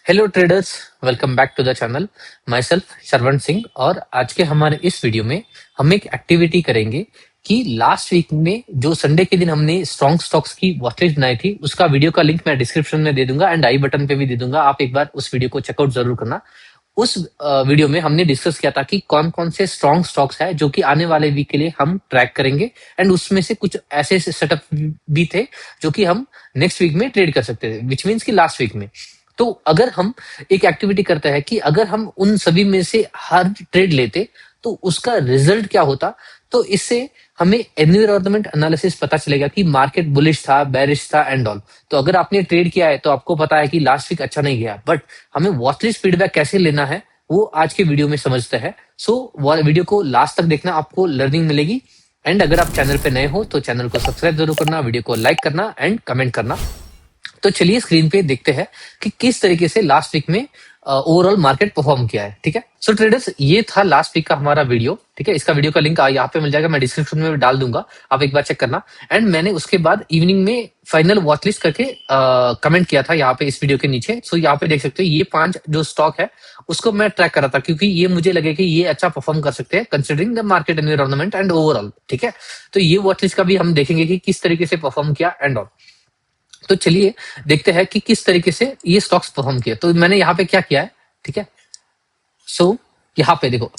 Hello traders, welcome back to the channel. माई सेल्फ श्रवण सिंह। और आज के हमारे इस वीडियो में हम एक एक्टिविटी करेंगे कि लास्ट वीक में जो संडे के दिन हमने स्ट्रॉन्ग स्टॉक्स की वॉचलिस्ट बनाई थी, उसका वीडियो का लिंक मैं डिस्क्रिप्शन में दे दूंगा एंड आई बटन पे भी दे दूंगा। आप एक बार उस वीडियो को चेकआउट जरूर करना। उस वीडियो में हमने डिस्कस किया था कि कौन कौन से स्ट्रॉन्ग स्टॉक्स है जो कि आने वाले वीक के लिए हम ट्रैक करेंगे, एंड उसमें से कुछ ऐसे सेटअप भी थे जो कि हम नेक्स्ट वीक में ट्रेड कर सकते थे, विच मीन्स कि लास्ट वीक में। तो अगर हम एक एक्टिविटी करते हैं कि अगर हम उन सभी में से हर ट्रेड लेते तो उसका रिजल्ट क्या होता, तो इससे हमें एनवायरमेंट एनालिसिस पता चलेगा कि मार्केट बुलिश था, बेरिश था एंड ऑल। तो अगर आपने ट्रेड किया है तो आपको पता है कि लास्ट वीक अच्छा नहीं गया, बट हमें वॉचलिस्ट फीडबैक कैसे लेना है वो आज के वीडियो में समझते हैं। सो वीडियो को लास्ट तक देखना, आपको लर्निंग मिलेगी। एंड अगर आप चैनल पे नए हो तो चैनल को सब्सक्राइब जरूर करना, वीडियो को लाइक करना एंड कमेंट करना। तो चलिए स्क्रीन पे देखते हैं कि किस तरीके से लास्ट वीक में ओवरऑल मार्केट परफॉर्म किया है। ठीक है, सो ट्रेडर्स, ये था लास्ट वीक का हमारा वीडियो। ठीक है, इसका वीडियो का लिंक यहाँ पे मिल जाएगा, मैं डिस्क्रिप्शन में डाल दूंगा, आप एक बार चेक करना। एंड मैंने उसके बाद इवनिंग में फाइनल वॉच लिस्ट करके कमेंट किया था यहाँ पे इस वीडियो के नीचे। सो यहाँ पे देख सकते हो ये 5 जो स्टॉक है उसको मैं ट्रैक कर रहा था, क्योंकि ये मुझे लगे कि ये अच्छा परफॉर्म कर सकते हैं considering the market environment and overall. ठीक है, तो ये वॉच लिस्ट का भी हम देखेंगे कि किस तरीके से परफॉर्म किया एंड ऑल। तो चलिए देखते हैं कि किस तरीके से ये स्टॉक्स परफॉर्म किए। तो मैंने यहाँ पे क्या किया है, ठीक है। सो यहाँ पे देखो,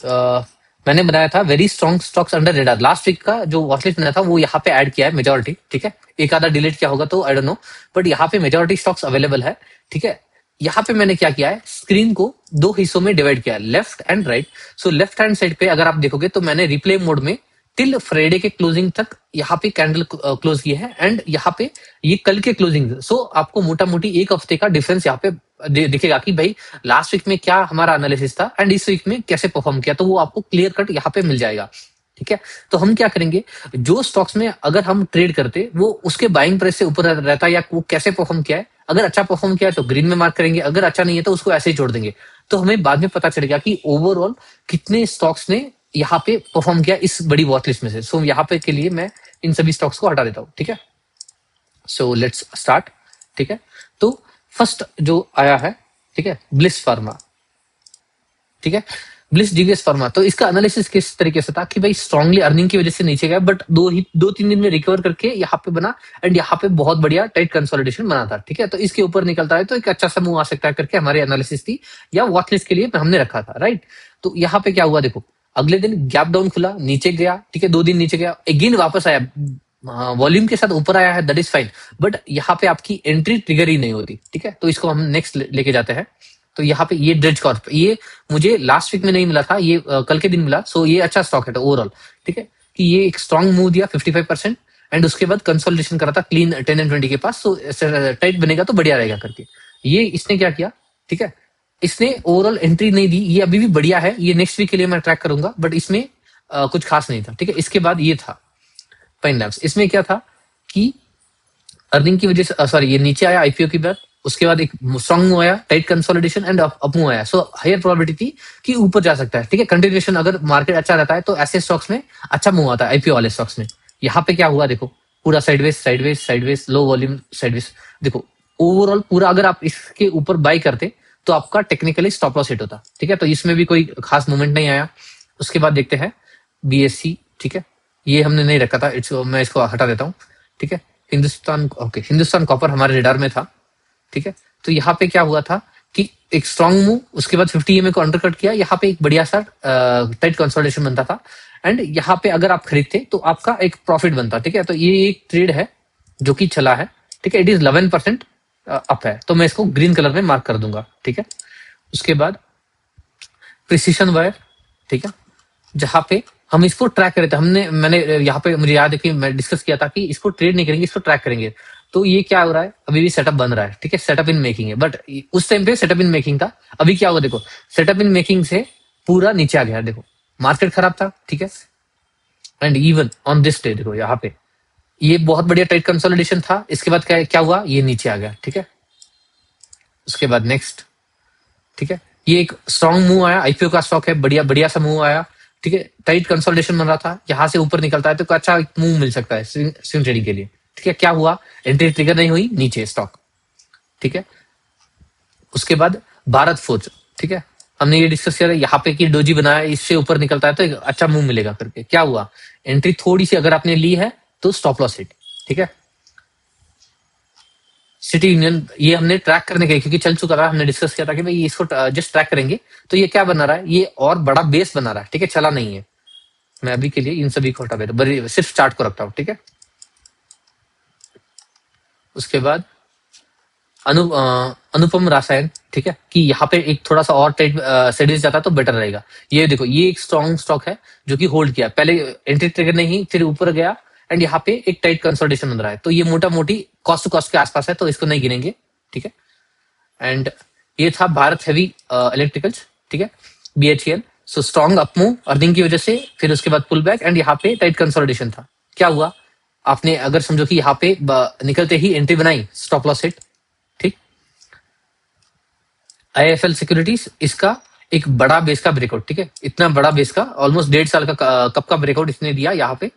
मैंने बनाया था very strong stocks under radar. Last week का जो वॉचलिस्ट बनाया था वो यहाँ पे ऐड किया है मेजोरिटी। ठीक है, एक आधा डिलीट किया होगा तो आई डोंट नो, बट यहाँ पे मेजोरिटी स्टॉक्स अवेलेबल है। ठीक है, यहाँ पे मैंने क्या किया है, स्क्रीन को 2 हिस्सों में डिवाइड किया है, left and right. So left hand side पे अगर आप देखोगे तो मैंने रिप्ले मोड में टिल फ्राइडे के क्लोजिंग तक यहाँ पे कैंडल क्लोज किए हैं, एंड यहाँ पे ये कल के क्लोजिंग। सो आपको मोटा मोटी एक हफ्ते का डिफरेंस यहाँ पे दिखेगा कि भाई लास्ट वीक में क्या हमारा एनालिसिस था एंड इस वीक में कैसे परफॉर्म किया, तो वो आपको क्लियर कट यहाँ पे मिल जाएगा। ठीक है, तो हम क्या करेंगे, जो स्टॉक्स में अगर हम ट्रेड करते वो उसके बाइंग प्राइस से ऊपर रहता है या वो कैसे परफॉर्म किया है, अगर अच्छा परफॉर्म किया है तो ग्रीन में मार्क करेंगे, अगर अच्छा नहीं है तो उसको ऐसे ही छोड़ देंगे। तो हमें बाद में पता चलेगा कि ओवरऑल कितने स्टॉक्स ने यहाँ पे परफॉर्म किया इस बड़ी वॉच लिस्ट में से। सो यहाँ पे के लिए मैं इन सभी स्टॉक्स को हटा देता हूँ। ठीक है, सो लेट्स स्टार्ट। ठीक है, तो फर्स्ट जो आया है, ठीक है, ब्लिस फार्मा। ठीक है, ब्लिस जीवीएस फार्मा। तो इसका एनालिसिस किस तरीके से था कि भाई स्ट्रांगली अर्निंग की वजह से नीचे गया, बट 2-3 दिन में रिकवर करके यहाँ पे बना, एंड यहाँ पे बहुत बढ़िया टाइट कंसोलिडेशन बना था। ठीक है, तो इसके ऊपर निकलता है तो एक अच्छा सा मूव आ सकता है करके हमारी एनालिसिस थी, या वॉच लिस्ट के लिए हमने रखा था। राइट, तो यहाँ पे क्या हुआ देखो, अगले दिन गैप डाउन खुला, नीचे गया। ठीक है, 2 दिन नीचे गया, अगेन वापस आया, वॉल्यूम के साथ ऊपर आया है, दैट इज फाइन, बट यहाँ पे आपकी एंट्री ट्रिगर ही नहीं होती। ठीक है, तो इसको हम नेक्स्ट लेके जाते हैं। तो यहाँ पे ये ड्रेज कॉर्प, ये मुझे लास्ट वीक में नहीं मिला था, ये कल के दिन मिला। सो ये अच्छा स्टॉक है ओवरऑल। ठीक है, कि ये एक स्ट्रॉन्ग मूव दिया 55%, एंड उसके बाद कंसोलिडेशन करा था क्लीन 10 एंड 20 के पास। सो टाइट बनेगा तो बढ़िया रहेगा करके ये इसने क्या किया। ठीक है, इसने ओवरऑल एंट्री नहीं दी, ये अभी भी बढ़िया है, ये नेक्स्ट वीक के लिए मैं ट्रैक करूंगा, बट इसमें कुछ खास नहीं था। ठीक है, इसके बाद ये था पाइन लैब्स। इसमें क्या था कि अर्निंग की वजह से सॉरी ये नीचे आया आईपीओ की बाद, उसके बाद एक स्ट्रॉन्ग मूव आया, tight consolidation and up move आया। सो हायर प्रोबेबिलिटी थी कि ऊपर जा सकता है। ठीक है, कंटिन्यूएशन अगर मार्केट अच्छा रहता है तो ऐसे स्टॉक्स में अच्छा मूव आता है, आईपीओ वाले स्टॉक्स में। यहाँ पे क्या हुआ देखो, पूरा sideways sideways sideways, low volume sideways. देखो ओवरऑल पूरा अगर आप इसके ऊपर बाई करते तो आपका टेक्निकली स्टॉप लॉस हिट होता। ठीक है, तो इसमें भी कोई खास मूवमेंट नहीं आया। उसके बाद देखते हैं बीएससी। ठीक है, ये हमने नहीं रखा था, मैं इसको हटा देता हूँ। ठीक है, हिंदुस्तान, ओके, हिंदुस्तान कॉपर हमारे रेडार में था। ठीक है, तो यहाँ पे क्या हुआ था कि एक स्ट्रॉन्ग मूव, उसके बाद 50 EMA को अंडरकट किया, यहाँ पे एक बढ़िया सा टाइट कंसोलिडेशन बनता था, एंड यहाँ पे अगर आप खरीदते तो आपका एक प्रॉफिट बनता। ठीक है, तो ये एक ट्रेड है जो कि चला है। ठीक है, इट इज 11% अप है, तो मैं इसको ग्रीन कलर में मार्क कर दूंगा। ठीक है, उसके बाद प्रिसीशन वायर। ठीक है, जहां पे हम इसको ट्रैक करे थे, मैंने यहाँ पे मुझे याद है कि मैं डिस्कस किया था कि इसको ट्रेड नहीं करेंगे, इसको ट्रैक करेंगे। तो ये क्या हो रहा है, अभी भी सेटअप बन रहा है। ठीक है, सेटअप इन मेकिंग है, बट उस टाइम पे सेटअप इन मेकिंग था। अभी क्या हुआ देखो, सेटअप इन मेकिंग से पूरा नीचे आ गया। देखो मार्केट खराब था। ठीक है, and even on this day देखो यहाँ पे ये बहुत बढ़िया टाइट कंसोलिडेशन था, इसके बाद क्या हुआ, ये नीचे आ गया। ठीक है, उसके बाद नेक्स्ट, ठीक है, ये एक स्ट्रॉन्ग मूव आया, आईपीओ का स्टॉक है, बढ़िया बढ़िया सा मूव आया। ठीक है, टाइट कंसोलिडेशन बन रहा था, यहाँ से ऊपर निकलता है तो अच्छा मूव मिल सकता है स्विंग ट्रेडिंग के लिए। ठीक है, क्या हुआ, एंट्री ट्रिगर नहीं हुई, नीचे स्टॉक। ठीक है, उसके बाद भारत फोर्ज, ठीक है, हमने ये डिस्कस किया था यहाँ पे कि डोजी बनाया, इससे ऊपर निकलता है तो एक अच्छा मूव मिलेगा करके। क्या हुआ, एंट्री थोड़ी सी अगर आपने ली है तो स्टॉप लॉस हिट, ठीक है। सिटी यूनियन ये हमने ट्रैक करने के, क्योंकि चल चुका था, हमने डिस्कस किया था कि भाई इसको जस्ट ट्रैक करेंगे। तो ये क्या बना रहा है, ये और बड़ा बेस बना रहा है, ठीक है, चला नहीं है। मैं अभी के लिए इन सभी को हटा देता हूँ, सिर्फ चार्ट को रखता हूँ, ठीक है। उसके बाद अनुपम रासायन, ठीक है, कि यहाँ पे एक थोड़ा सा और ट्रेड सेडीज जाता तो बेटर रहेगा। ये देखो, ये एक स्ट्रॉन्ग स्टॉक है जो कि होल्ड किया, पहले एंट्री ट्रिगर नहीं, फिर ऊपर गया एंड यहाँ पे एक टाइट कंसोलिडेशन बन रहा है। तो ये मोटा मोटी कॉस्ट टू कॉस्ट के आसपास है, तो इसको नहीं गिनेंगे, ठीक है। एंड ये था भारत हेवी इलेक्ट्रिकल्स, ठीक है, BHEL। So strong up move earning की वजह से, फिर उसके बाद पुल बैक एंड यहाँ पे टाइट कंसोलिडेशन था। क्या हुआ, आपने अगर समझो कि यहाँ पे निकलते ही एंट्री बनाई, स्टॉप लॉस हिट, ठीक। IIFL सिक्योरिटीज, इसका एक बड़ा बेस का ब्रेकआउट, ठीक है, इतना बड़ा बेस का, ऑलमोस्ट 1.5 साल का कब का ब्रेकआउट इसने दिया यहाँ पे,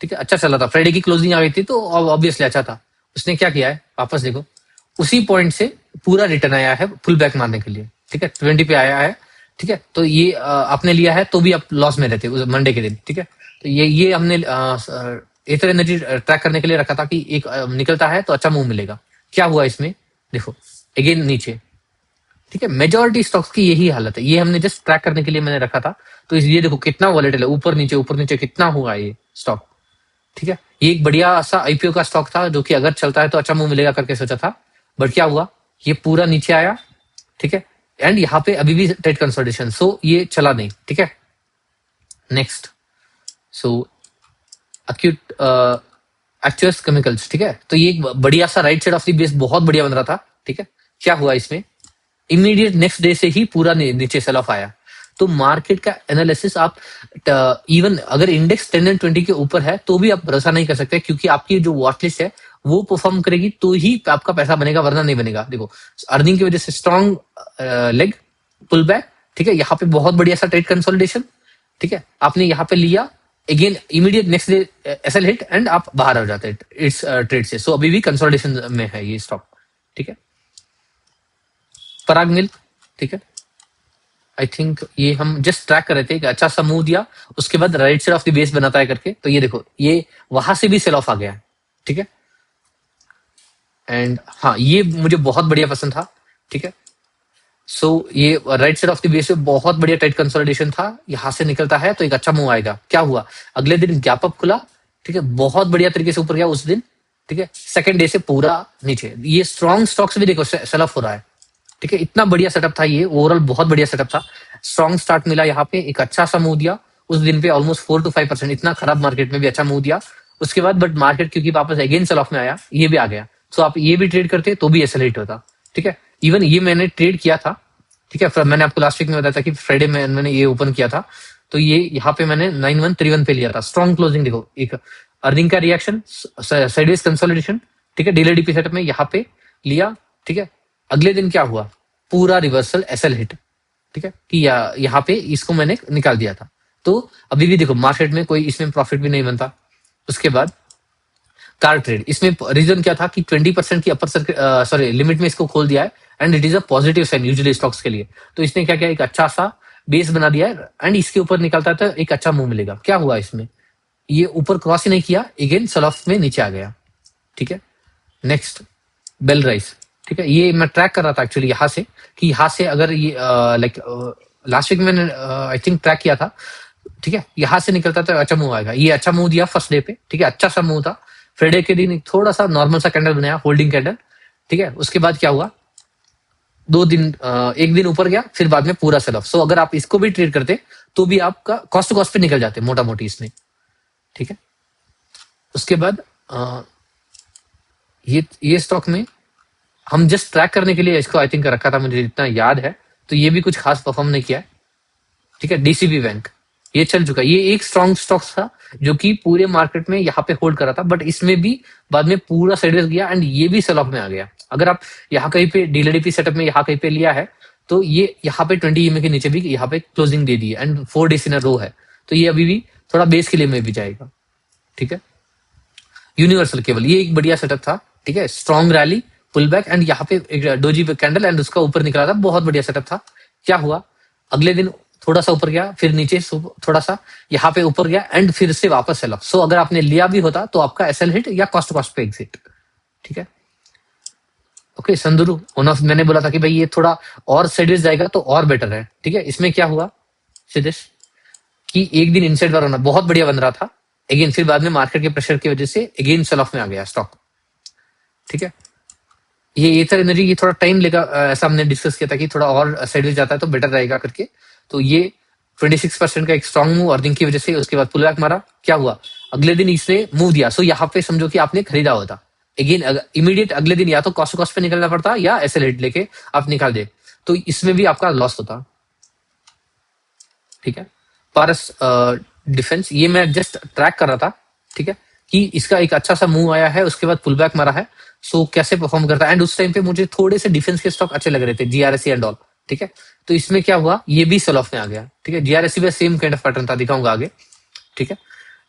ठीक है। अच्छा चला था, फ्राइडे की क्लोजिंग आ गई थी तो ऑब्वियसली अच्छा था। उसने क्या किया है, वापस देखो, उसी पॉइंट से पूरा रिटर्न आया है पुल बैक मारने के लिए, ठीक है, 20 पे आया है, ठीक है। तो ये आपने लिया है तो भी आप लॉस में रहते मंडे के दिन, ठीक है। तो ये हमने एथर एनर्जी ट्रैक करने के लिए रखा था कि एक निकलता है तो अच्छा मूव मिलेगा। क्या हुआ इसमें, देखो अगेन नीचे, ठीक है। मेजोरिटी स्टॉक्स की यही हालत है, ये हमने जस्ट ट्रैक करने के लिए मैंने रखा था। तो ये देखो कितना वॉलेटिल है, ऊपर नीचे कितना हुआ ये स्टॉक, ठीक है। ये एक बढ़िया सा IPO का स्टॉक था जो कि अगर चलता है तो अच्छा मूव मिलेगा करके सोचा था, बट क्या हुआ, ये पूरा नीचे आया, ठीक है, एंड यहाँ पे अभी भी टाइट कंसोलिडेशन, सो ये चला नहीं, ठीक है। नेक्स्ट, सो अक्यूट एक्चुअस केमिकल्स, ठीक है। तो ये एक बढ़िया सा right side of the base बहुत बढ़िया बन रहा था, ठीक है। क्या हुआ इसमें, इमीडिएट नेक्स्ट डे से ही पूरा नीचे सेल ऑफ आया। तो मार्केट का एनालिसिस आप इवन अगर इंडेक्स 10 एंड 20 के ऊपर है तो भी आप भरोसा नहीं कर सकते, क्योंकि आपकी जो वॉच लिस्ट है वो परफॉर्म करेगी तो ही आपका पैसा बनेगा, वरना नहीं बनेगा। देखो अर्निंग की वजह से स्ट्रॉन्ग लेग पुल बैक, ठीक है, यहाँ पे बहुत बढ़िया सा ट्रेड कंसोलिडेशन, ठीक है, आपने यहाँ पे लिया, again immediate next day SL hit and आप बाहर हो जाते हैं इस ट्रेड से। सो अभी भी कंसोलिडेशन में है ये स्टॉक, ठीक है। पराग मिल्क, ठीक है, आई थिंक ये हम जस्ट ट्रैक कर रहे थे, अच्छा सा मूव दिया, उसके बाद right side of the base बनाता है करके। तो ये देखो, ये वहां से भी सेल ऑफ आ गया है, ठीक है। एंड हाँ, ये मुझे बहुत बढ़िया पसंद था, ठीक है। सो ये right side of the base पे बहुत बढ़िया टाइट कंसोलिडेशन था, यहां से निकलता है तो एक अच्छा मूव आएगा। क्या हुआ, अगले दिन गैप अप खुला, ठीक है, बहुत बढ़िया तरीके से ऊपर गया उस दिन, ठीक है। सेकंड डे से पूरा नीचे, ये स्ट्रॉन्ग स्टॉक्स भी देखो सेल ऑफ हो रहा है, ठीक है। इतना बढ़िया सेटअप था ये, ओवरऑल बहुत बढ़िया सेटअप था। स्ट्रॉन्ग स्टार्ट मिला यहाँ पे, एक अच्छा सा मूव दिया उस दिन पे, ऑलमोस्ट 4 to 5%, इतना खराब मार्केट में भी अच्छा मूव दिया। उसके बाद बट मार्केट क्योंकि वापस अगेन सेल ऑफ में आया, ये भी आ गया। सो आप ये भी ट्रेड करते तो भी एक्सेलरेट होता, ठीक है। इवन ये मैंने ट्रेड किया था, ठीक है, मैंने आपको लास्ट वीक में बताया था कि फ्राइडे में मैंने ये ओपन किया था। तो ये यहाँ पे मैंने 9131 पे लिया था, स्ट्रॉन्ग क्लोजिंग, देखो एक अर्निंग का रिएक्शन, साइडवेज कंसोलिडेशन, ठीक है, डेली डीपी सेटअप में यहाँ पे लिया, ठीक है। अगले दिन क्या हुआ, पूरा रिवर्सल एसएल हिट, ठीक है, कि यहाँ पे इसको मैंने निकाल दिया था। तो अभी भी देखो मार्केट में कोई इसमें प्रॉफिट भी नहीं बनता। उसके बाद कार ट्रेड, इसमें रीजन क्या था कि 20% की अपर लिमिट में इसको खोल दिया है and it is a positive sign usually stocks के लिए। तो इसने क्या किया, एक अच्छा सा बेस बना दिया है एंड इसके ऊपर निकलता है तो एक अच्छा मूव मिलेगा। क्या हुआ इसमें, ये ऊपर क्रॉस ही नहीं किया, अगेन सेल ऑफ में नीचे आ गया, ठीक है। नेक्स्ट बेल राइस, ठीक है, ये मैं ट्रैक कर रहा था एक्चुअली यहाँ से, कि यहाँ से अगर ये लाइक लास्ट वीक मैंने आई थिंक ट्रैक किया था, ठीक है, यहाँ से निकलता तो अच्छा मूव आएगा। ये अच्छा मूव दिया फर्स्ट डे पे, ठीक है, अच्छा सा मूव था। फ्राइडे के दिन थोड़ा सा नॉर्मल सा कैंडल बनाया, होल्डिंग कैंडल, ठीक है। उसके बाद क्या हुआ, 2 दिन एक दिन ऊपर गया, फिर बाद में पूरा सेल ऑफ। सो अगर आप इसको भी ट्रेड करते तो भी आपका कॉस्ट टू कॉस्ट पे निकल जाते मोटा मोटी इसमें, ठीक है। उसके बाद ये स्टॉक में हम जस्ट ट्रैक करने के लिए इसको आई थिंक रखा था, मुझे जितना याद है। तो ये भी कुछ खास परफॉर्म नहीं किया है, ठीक है। डीसीबी बैंक ये चल चुका है, ये एक स्ट्रॉन्ग स्टॉक था जो कि पूरे मार्केट में यहाँ पे होल्ड करा था, बट इसमें भी बाद में पूरा साइडवेज गया एंड ये भी सेल ऑफ में आ गया। अगर आप यहाँ कहीं पे डीएलडीपी सेटअप में यहाँ कहीं पे लिया है तो ये यहाँ पे 20 EMA के नीचे भी यहाँ पे क्लोजिंग दे दी है एंड 4 डेज इन अ रो है। तो ये अभी भी थोड़ा बेस के लिए में भी जाएगा, ठीक है। यूनिवर्सल केबल ये एक बढ़िया सेटअप था, ठीक है, strong rally pull back and यहाँ पे एक डोजी पे कैंडल एंड उसका ऊपर निकला था, बहुत बढ़िया सेटअप था। क्या हुआ, अगले दिन थोड़ा सा ऊपर गया, फिर नीचे थोड़ा सा, यहाँ पे ऊपर गया एंड फिर से वापस सेल ऑफ। सो अगर आपने लिया भी होता तो आपका एसएल हिट या कॉस्ट कॉस्ट पे एग्जिट। ठीक है, ओके संदूरू वन ऑफ, मैंने बोला था कि भाई ये थोड़ा और साइडवेज जाएगा तो और बेटर है। ठीक है, इसमें क्या हुआ सिद्धेश कि एक दिन इनसाइड वार होना बहुत बढ़िया बन रहा था, अगेन फिर बाद में मार्केट के प्रेशर की वजह से अगेन सेल ऑफ में आ गया स्टॉक। ठीक है, ये एथर एनर्जी ये थोड़ा टाइम लेगा, ऐसा हमने डिस्कस किया था कि थोड़ा और साइडवेज जाता है तो बेटर रहेगा करके। तो ये 26% का एक स्ट्रॉन्ग मूव अर्निंग की वजह से, उसके बाद पुल बैक मारा। क्या हुआ, अगले दिन इसने मूव दिया, सो यहाँ पे समझो कि आपने खरीदा होता, अगेन इमीडिएट अगले दिन या तो कॉस्ट कॉस्ट पे निकलना पड़ता या एसएल हिट लेके आप निकाल दे, तो इसमें भी आपका लॉस होता। ठीक है, पारस डिफेंस ये मैं जस्ट ट्रैक कर रहा था। ठीक है, कि इसका एक अच्छा सा मूव आया है, उसके बाद पुल बैक मारा है, सो कैसे परफॉर्म करता है। एंड उस टाइम पे मुझे थोड़े से डिफेंस के स्टॉक अच्छे लग रहे थे, जीआरएससी एंड ऑल। ठीक है, तो इसमें क्या हुआ, ये भी सेल ऑफ में आ गया। ठीक है, जीआरएससी में सेम काइंड ऑफ पैटर्न था, दिखाऊंगा आगे। ठीक है,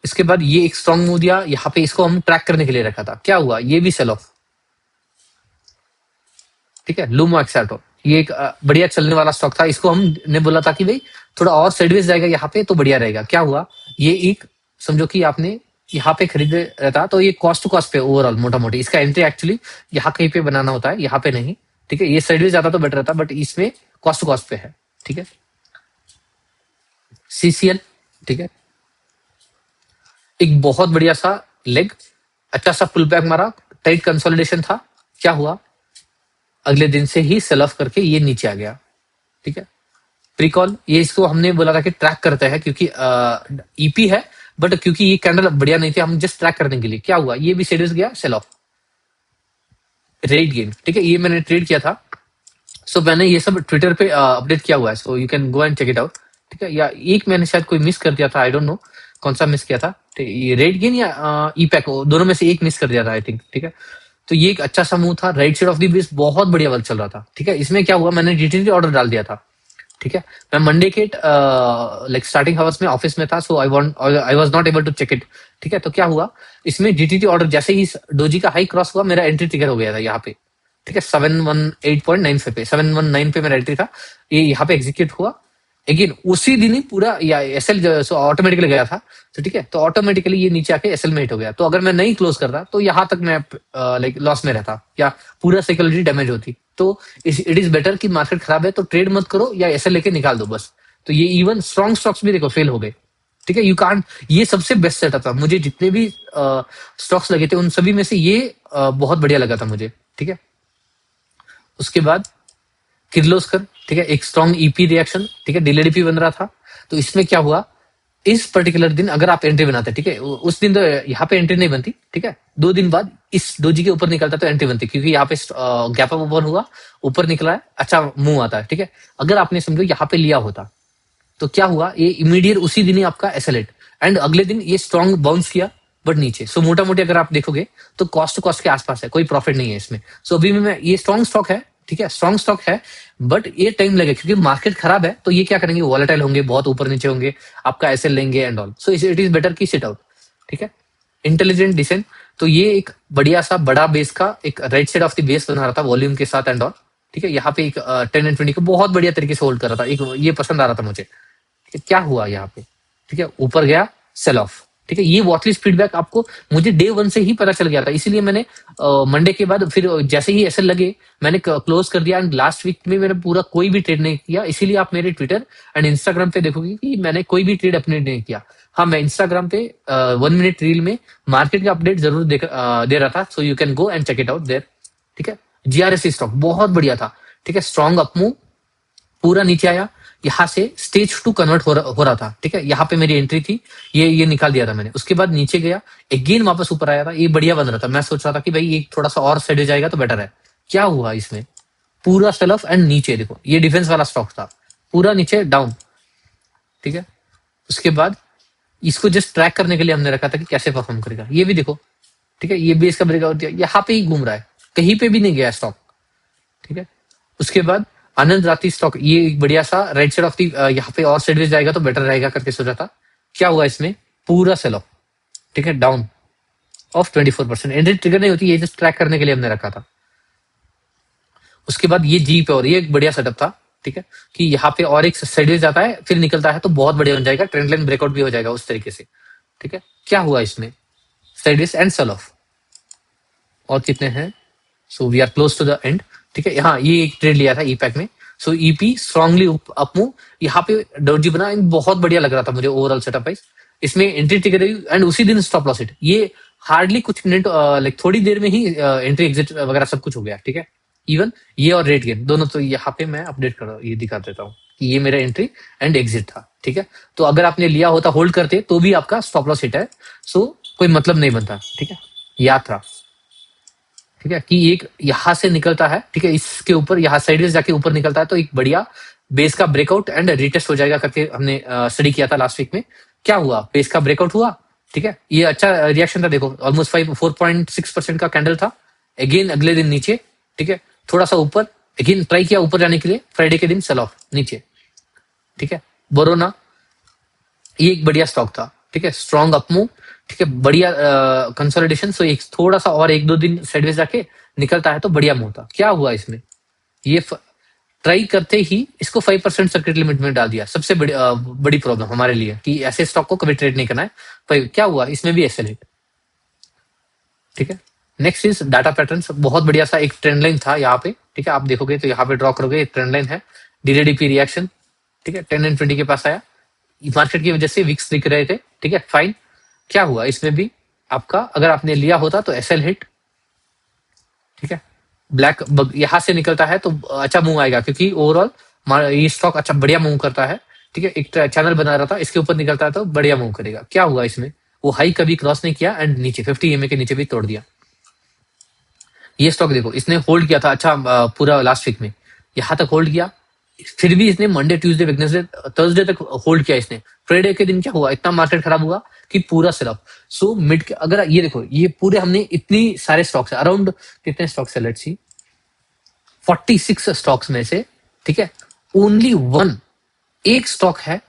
इसके बाद ये एक स्ट्रॉन्ग मूव दिया, यहाँ पे इसको हम ट्रैक करने के लिए रखा था। क्या हुआ, ये भी सेल ऑफ। ठीक है, लूमा एक्साटो ये एक बढ़िया चलने वाला स्टॉक था, इसको हमने बोला था कि भाई थोड़ा और साइडवेज जाएगा यहाँ पे तो बढ़िया रहेगा। क्या हुआ, ये एक समझो कि आपने यहाँ पे खरीदे रहता तो ये कॉस्ट टू कॉस्ट पे ओवरऑल मोटा मोटी इसका एंट्री एक्चुअली यहाँ कहीं पे बनाना होता है, यहाँ पे नहीं। ठीक है, ये साइडवेज जाता तो बेटर रहता, बट इसमें कॉस्ट टू कॉस्ट पे है। ठीक है, सीसीएल ठीक है, एक बहुत बढ़िया सा लेग, अच्छा सा पुल बैक मारा, टाइट कंसोलिडेशन था। क्या हुआ, अगले दिन से ही सेल ऑफ करके ये नीचे आ गया। ठीक है, प्रीकॉल ये इसको हमने बोला था कि ट्रैक करते हैं क्योंकि ईपी है, बट क्योंकि ये कैंडल बढ़िया नहीं थी, हम जस्ट ट्रैक करने के लिए। क्या हुआ, ये भी सीरीज गया सेल ऑफ, रेट गेन। ठीक है, ये मैंने ट्रेड किया था, सो मैंने ये सब ट्विटर पे अपडेट किया हुआ है, so you can go and check it out. ठीक है, या एक मैंने शायद कोई मिस कर दिया था, आई डोंट नो कौन सा मिस किया था, ये रेट गेन या ईपैक, दोनों में से एक मिस कर दिया था आई थिंक। ठीक है, तो ये एक अच्छा सा मूव था, right side of the base बहुत बढ़िया वर्क चल रहा था। ठीक है, इसमें क्या हुआ, मैंने जीटीटी ऑर्डर डाल दिया था। ठीक है, मैं मंडे के लाइक स्टार्टिंग हावर्स में ऑफिस में था, so I was not able to check it. ठीक है, तो क्या हुआ, इसमें जीटीटी ऑर्डर जैसे ही डोजी का हाई क्रॉस हुआ, मेरा एंट्री ट्रिगर हो गया था यहाँ पे। ठीक है, 718.95 पे, 719 पे मेरा एंट्री था, ये यहाँ पे एग्जीक्यूट हुआ। अगेन उसी दिन ही पूरा या एसएल ऑटोमेटिकली गया था, तो ठीक है, तो ऑटोमेटिकली ये नीचे आके एसएल में हिट हो गया। तो अगर मैं नहीं क्लोज करता तो यहाँ तक मैं लाइक लॉस में रहता या पूरा साइकोलॉजी डैमेज होती। तो इट इज बेटर कि मार्केट खराब है तो ट्रेड मत करो या एसएल लेके निकाल दो बस। तो ये इवन स्ट्रॉन्ग स्टॉक्स भी देखो फेल हो गए। ठीक है, यू कांट, ये सबसे बेस्ट सेटअप था मुझे, जितने भी स्टॉक्स लगे थे उन सभी में से ये बहुत बढ़िया लगा था मुझे। ठीक है, उसके बाद किर्लोस्कर, ठीक है, एक स्ट्रॉन्ग ईपी रिएक्शन। ठीक है, डीएलडीपी बन रहा था, तो इसमें क्या हुआ, इस पर्टिकुलर दिन अगर आप एंट्री बनाते, ठीक है, उस दिन तो यहाँ पे एंट्री नहीं बनती। ठीक है, 2 दिन बाद इस डोजी के ऊपर निकलता तो एंट्री बनती, क्योंकि यहाँ पे गैप अप ओपन हुआ, ऊपर निकला है, अच्छा मूव आता है। ठीक है, अगर आपने समझो यहाँ पे लिया होता तो क्या हुआ, ये इमीडिएट उसी दिन ही आपका एसएलएट एंड अगले दिन ये स्ट्रॉन्ग बाउंस किया बट नीचे। सो मोटा मोटी अगर आप देखोगे तो कॉस्ट टू कॉस्ट के आसपास है, कोई प्रॉफिट नहीं है इसमें। सो अभी में ये स्ट्रॉन्ग स्टॉक है, ठीक है, स्ट्रॉन्ग स्टॉक है, बट ये टाइम लगेगा क्योंकि मार्केट खराब है, तो ये क्या करेंगे, वॉलेटाइल होंगे, बहुत ऊपर नीचे होंगे, आपका एसएल लेंगे and all. So it is better की सिट आउट। ठीक है, इंटेलिजेंट डिसेंट, तो ये एक बढ़िया सा बड़ा बेस का एक right side of the base बना रहा था वॉल्यूम के साथ एंड ऑल। ठीक है, यहाँ पे एक 10 एंड 20 को बहुत बढ़िया तरीके से होल्ड कर रहा था, एक ये पसंद आ रहा था मुझे। क्या हुआ यहाँ पे, ठीक है, ऊपर गया सेल ऑफ। ठीक है, ये वॉचलिस्ट फीडबैक आपको मुझे डे 1 से ही पता चल गया था, इसीलिए मैंने मंडे के बाद फिर जैसे ही एसएल लगे मैंने क्लोज कर दिया एंड लास्ट वीक में मैंने पूरा कोई भी ट्रेड नहीं किया। इसीलिए आप मेरे ट्विटर एंड इंस्टाग्राम पे देखोगे कि मैंने कोई भी ट्रेड अपने नहीं किया। हाँ, मैं इंस्टाग्राम पे 1 मिनट रील में मार्केट का अपडेट जरूर दे रहा था, so you can go and check it out there. ठीक है, जीआरएससी स्टॉक बहुत बढ़िया था। ठीक है, स्ट्रॉन्ग अपमूव, पूरा नीचे आया, यहाँ से स्टेज 2 कन्वर्ट हो रहा था। ठीक है, यहाँ पे मेरी एंट्री थी, ये निकाल दिया था मैंने, उसके बाद नीचे गया, अगेन वापस ऊपर आया था, ये बढ़िया बन रहा था। मैं सोच रहा था कि भाई ये थोड़ा सा और साइड जाएगा तो बेटर है। क्या हुआ, इसमें पूरा सेल ऑफ एंड नीचे देखो, ये डिफेंस वाला स्टॉक था, पूरा नीचे डाउन। ठीक है, उसके बाद इसको जस्ट ट्रैक करने के लिए हमने रखा था कि कैसे परफॉर्म करेगा, ये भी देखो। ठीक है, ये भी इसका ब्रेकआउट दिया, यहाँ पे ही घूम रहा है, कहीं पे भी नहीं गया स्टॉक। ठीक है, उसके बाद आनंद राठी स्टॉक, ये एक बढ़िया सा राइट साइड ऑफ दी, यहाँ पे और साइडवेज जाएगा तो बेटर रहेगा करके सोचा था। क्या हुआ, इसमें पूरा सेल ऑफ। ठीक है, डाउन ऑफ 24%। एंट्री ट्रिगर नहीं होती, ये जस्ट ट्रैक करने के लिए हमने रखा था। उसके बाद ये जी पे और ये एक बढ़िया सेटअप था, ठीक है, कि यहाँ पे और एक साइडवेज आता है फिर निकलता है तो बहुत बढ़िया बन जाएगा, ट्रेंड लाइन ब्रेकआउट भी हो जाएगा उस तरीके से, ठीक है। क्या हुआ इसमें, साइडवेज एंड सेल ऑफ। और कितने हैं, so we are close to the end, ठीक है। हाँ, ये एक ट्रेड लिया था ई पैक में, सो ईपी स्ट्रांगली अप मूव, यहाँ पे डोजी बना, बहुत बढ़िया लग रहा था मुझे ओवरऑल सेटअप वाइज। इसमें एंट्री टिक रही एंड उसी दिन स्टॉप लॉस हिट, ये हार्डली कुछ मिनट लाइक थोड़ी देर में ही एंट्री एग्जिट वगैरह सब कुछ हो गया, ठीक है। इवन ये और रेट गेन दोनों, तो यहाँ पे मैं अपडेट कर रहा हूँ, ये दिखा देता हूँ कि ये मेरा एंट्री एंड एग्जिट था, ठीक है। तो अगर आपने लिया होता होल्ड करते तो भी आपका स्टॉप लॉस हिट है, सो कोई मतलब नहीं बनता, ठीक है, याद था, ठीक है, कि एक यहां से निकलता है, ठीक है, इसके ऊपर यहाँ साइडवेज जाके ऊपर निकलता है तो एक बढ़िया बेस का ब्रेकआउट एंड रिटेस्ट हो जाएगा करके हमने स्टडी किया था लास्ट वीक में। क्या हुआ, बेस का ब्रेकआउट हुआ, ठीक है, ये अच्छा रिएक्शन था, देखो ऑलमोस्ट 4.6% का कैंडल था। अगेन अगले दिन नीचे, ठीक है, थोड़ा सा ऊपर, अगेन ट्राई किया ऊपर जाने के लिए, फ्राइडे के दिन सेल ऑफ नीचे, ठीक है। बोरोना ये एक बढ़िया स्टॉक था, ठीक है, स्ट्रॉन्ग अपमूव, ठीक है, बढ़िया कंसोलिडेशन, सो एक थोड़ा सा और एक दो दिन साइडवेज जाके निकलता है तो बढ़िया मूव था। क्या हुआ इसमें, ये ट्राई करते ही इसको 5% सर्किट लिमिट में डाल दिया, सबसे बड़ी प्रॉब्लम हमारे लिए कि ऐसे स्टॉक को कभी ट्रेड नहीं करना है। पर क्या हुआ, इसमें भी एसएल हिट, ठीक है। नेक्स्ट इज डाटा पैटर्न, बहुत बढ़िया सा एक ट्रेंड लाइन था यहाँ पे, ठीक है, आप देखोगे तो यहाँ पे ड्रॉ करोगे एक ट्रेंड लाइन है, डीडीपी रिएक्शन, ठीक है, 10 एंड 20 के पास आया, मार्केट की वजह से विक्स दिख रहे थे, ठीक है, फाइन। क्या हुआ इसमें भी आपका, अगर आपने लिया होता तो एसएल हिट, ठीक है, ब्लैक यहां से निकलता है तो अच्छा मूव आएगा क्योंकि ओवरऑल ये स्टॉक अच्छा बढ़िया मूव करता है, ठीक है, एक चैनल बना रहा था, इसके ऊपर निकलता है तो बढ़िया मूव करेगा। क्या हुआ इसमें, वो हाई कभी क्रॉस नहीं किया एंड नीचे 50 EMA के नीचे भी तोड़ दिया। ये स्टॉक देखो इसने होल्ड किया था अच्छा पूरा लास्ट वीक में, यहां तक होल्ड किया, फिर भी इसने मंडे ट्यूसडे वेडनेसडे थर्सडे तक होल्ड किया इसने। फ्राइडे के दिन क्या हुआ, इतना मार्केट खराब हुआ कि पूरा सेल ऑफ। सो मिड के अगर ये देखो, ये पूरे हमने इतनी सारे स्टॉक्स है, अराउंड कितने स्टॉक्स है, लेट्स सी 46 स्टॉक्स में से, ठीक है, ओनली वन एक स्टॉक है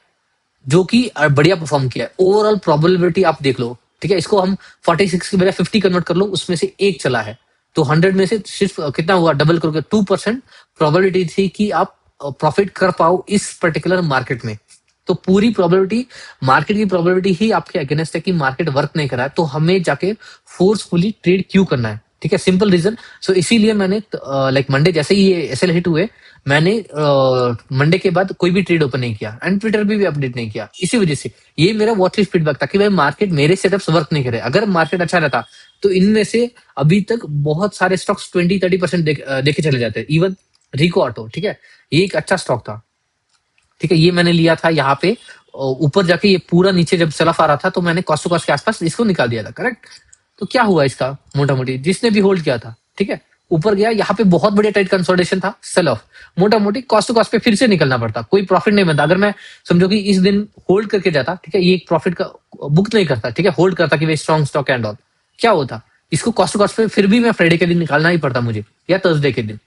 जो कि बढ़िया परफॉर्म किया है। ओवरऑल प्रोबेबिलिटी आप देख लो, ठीक है, इसको हम 46 की बजाय 50 कन्वर्ट कर लो, उसमें से एक चला है तो 100 में से सिर्फ कितना हुआ, डबल करोगे 2% प्रोबेबिलिटी थी कि आप प्रॉफिट कर पाओ इस पर्टिकुलर मार्केट में। तो पूरी प्रोबेबिलिटी, मार्केट की प्रोबेबिलिटी ही आपके अगेंस्ट है कि मार्केट वर्क नहीं कर रहा है, तो हमें जाके फोर्सफुली ट्रेड क्यों करना है, ठीक है, सिंपल रीजन। सो इसीलिए मैंने लाइक मंडे जैसे ही ये एसएल हिट हुए, मैंने मंडे के बाद कोई भी ट्रेड ओपन नहीं किया एंड ट्विटर पे भी अपडेट नहीं किया, इसी वजह से ये मेरा वॉचलिस्ट फीडबैक था कि भाई मार्केट मेरे सेटअप्स वर्क नहीं करे। अगर मार्केट अच्छा रहता तो इनमें से अभी तक बहुत सारे स्टॉक्स 20-30% देखे चले जाते, इवन रिको ऑटो, ठीक है, ये एक अच्छा स्टॉक था, ठीक है, ये मैंने लिया था यहाँ पे ऊपर जाके, ये पूरा नीचे जब सेलऑफ आ रहा था तो मैंने कॉस्ट टू कॉस्ट के आसपास इसको निकाल दिया था, करेक्ट। तो क्या हुआ इसका, मोटा मोटी जिसने भी होल्ड किया था, ठीक है, ऊपर गया, यहाँ पे बहुत बढ़िया टाइट कंसोलिडेशन था, सेल ऑफ, मोटा मोटी कॉस्ट टू कॉस्ट पे फिर से निकलना पड़ता, कोई प्रॉफिट नहीं बनता। अगर मैं समझो कि इस दिन होल्ड करके जाता, ठीक है, ये एक प्रॉफिट का बुक नहीं करता, ठीक है, होल्ड करता कि भाई स्ट्रॉन्ग स्टॉक एंड ऑल, क्या होता, इसको कॉस्ट टू कॉस्ट पे फिर भी मैं फ्राइडे के दिन निकालना ही पड़ता मुझे, या थर्सडे के दिन।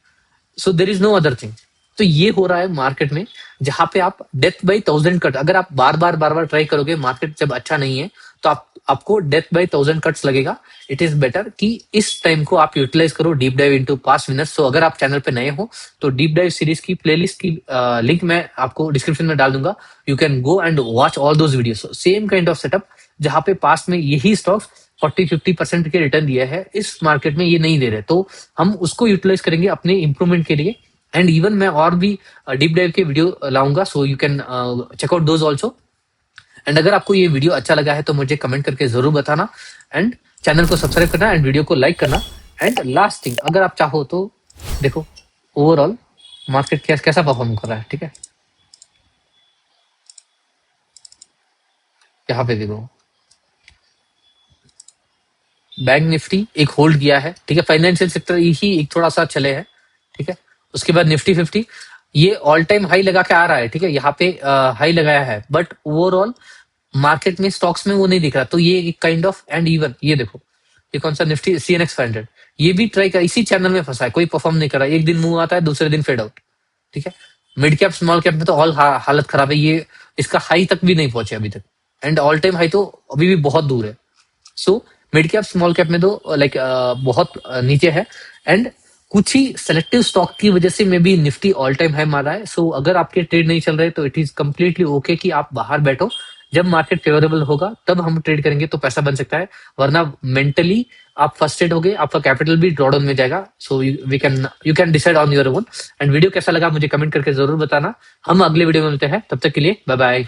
So there is no other thing. तो ये हो रहा है मार्केट में, जहां पे आप डेथ बाई 1000 कट, अगर आप बार बार ट्राई करोगे, मार्केट जब अच्छा नहीं है तो आपको डेथ बाई 1000 कट्स लगेगा। इट इज बेटर कि इस टाइम को आप यूटिलाइज करो deep dive into past winners. So अगर आप चैनल पे नए हो तो डीप डाइव सीरीज की प्लेलिस्ट की लिंक मैं आपको डिस्क्रिप्शन में डाल दूंगा, you can go and watch all those videos. Same kind of setup, जहां पे पास्ट में यही स्टॉक्स 40-50% के रिटर्न दिए हैं, इस मार्केट में ये नहीं दे रहे, तो हम उसको यूटिलाइज करेंगे अपने इंप्रूवमेंट के लिए। एंड इवन मैं और भी डीप डाइव के वीडियो लाऊंगा, so you can check out those also. एंड अगर आपको ये वीडियो अच्छा लगा है तो मुझे कमेंट करके जरूर बताना, एंड चैनल को सब्सक्राइब करना एंड वीडियो को लाइक करना। एंड लास्ट थिंग, अगर आप चाहो तो देखो ओवरऑल मार्केट कैसा परफॉर्म कर रहा है, ठीक है, यहाँ पे देखो बैंक निफ्टी एक होल्ड किया है, ठीक है, फाइनेंशियल सेक्टर ही एक थोड़ा सा चले हैं, ठीक है। उसके बाद निफ्टी 50 ये ऑल टाइम हाई लगा के आ रहा है, ठीक है, यहाँ पे हाई लगाया है, बट ओवरऑल मार्केट में स्टॉक्स में वो नहीं दिख रहा, तो ये एक काइंड ऑफ, एंड इवन ये देखो ये कौन सा निफ्टी CNX 500, ये भी ट्राई कर, इसी चैनल में फंसा है, कोई परफॉर्म नहीं कर रहा, एक दिन मूव आता है दूसरे दिन फेड आउट, ठीक है। मिड कैप स्मॉल कैप में तो ऑल हालत खराब है, ये इसका हाई तक भी नहीं पहुंचे अभी तक, एंड ऑल टाइम हाई तो अभी भी बहुत दूर है। So mid cap small cap में तो लाइक बहुत नीचे है, एंड कुछ ही सेलेक्टिव स्टॉक की वजह से may be Nifty all time high मारा है। सो अगर आपके ट्रेड नहीं चल रहे तो इट इज कम्प्लीटली ओके कि आप बाहर बैठो। जब मार्केट फेवरेबल होगा तब हम ट्रेड करेंगे तो पैसा बन सकता है, वरना मेंटली आप फर्स्टेड हो गए, आपका कैपिटल भी ड्रॉ डाउन में जाएगा। सो you can decide on your own. And video कैसा लगा मुझे कमेंट करके जरूर बताना। हम अगले वीडियो में मिलते हैं, तब तक के लिए बाय बाय।